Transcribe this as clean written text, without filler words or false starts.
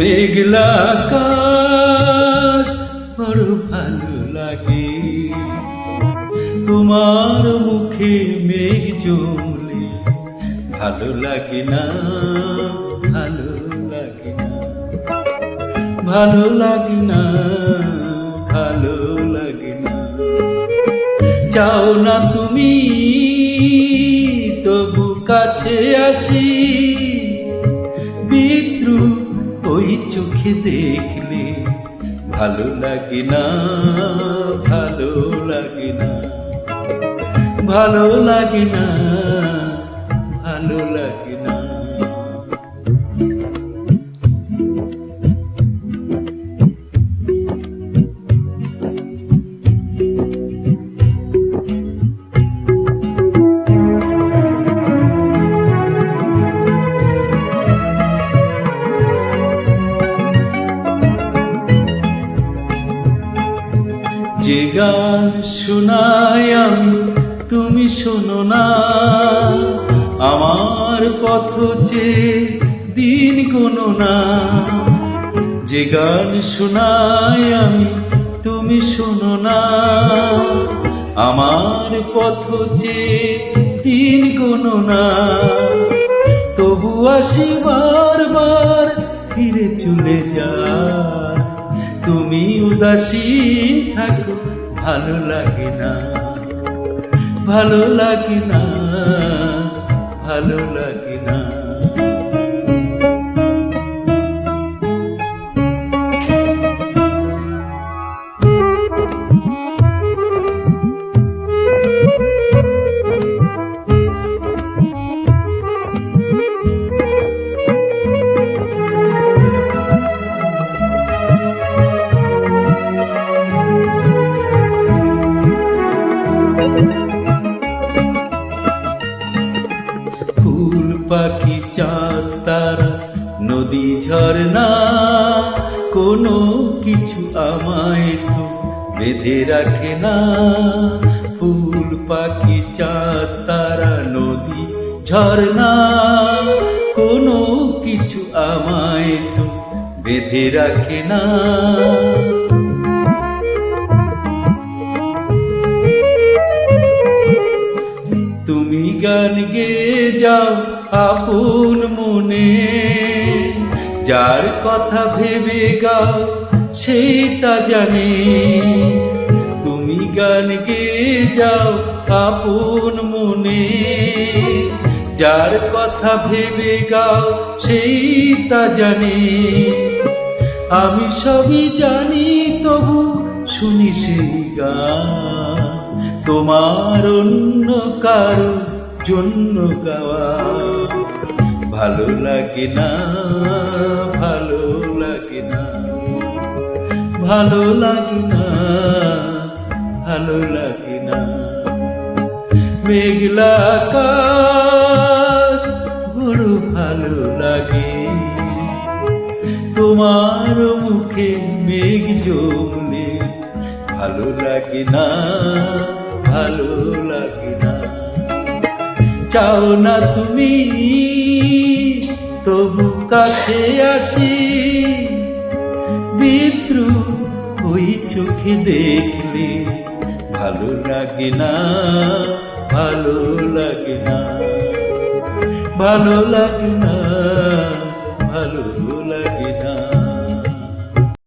মেঘলা আকাশ বড় ভালো লাগে, তোমার মুখে মেঘ জমলে ভালো লাগে না, ভালো লাগে না, ভালো লাগে না, ভালো লাগে না। চাও না তুমি তবু কাছে আসি, বিদ্রুপ ওই চোখে দেখলে ভালো লাগে না, ভালো লাগে না, ভালো লাগে না, ভালো লাগে না। যে গান শোনাই আমি তুমি শোনো না, আমার পথ চেয়ে দিন কোনো না। যে গান শোনাই আমি তুমি শোনো না, আমার পথ চেয়ে দিন কোনো না। তবু আসি বারবার ফিরে চলে যায়, তুমি উদাসীন থাকো ভালো লাগে না, ভালো লাগে না, ভালো লাগে না। ফুল পাখি চাঁদ তারা নদী ঝর্ণা, কোনো কিছু আমায় তো বেঁধে রাখে না। ফুল পাখি চাঁদ তারা নদী ঝর্ণা, কোনো কিছু আমায় তো বেঁধে রাখে না। তুমি গান গেয়ে যাও আপন মনে, যার কথা ভেবে গাও সেই তা জানে। তুমি গান গেয়ে যাও আপন মনে, যার কথা ভেবে গাও সেই তা জানে। আমি সবই জানি তবু শুনি সেই গান, তোমার অন্য কারো জন্য গাওয়া ভালো লাগে না, ভালো লাগে না, ভালো লাগে না, ভালো লাগে না। মেঘলা আকাশ বড় ভালো লাগে, তোমার মুখে মেঘ জমলে ভালো লাগে না, ভালো লাগে না। চাও না তুমি তবু কাছে আসি, বিদ্রুপ ওই চোখে দেখলে ভালো লাগে না, ভালো লাগে না, ভালো লাগে না, ভালো লাগে না।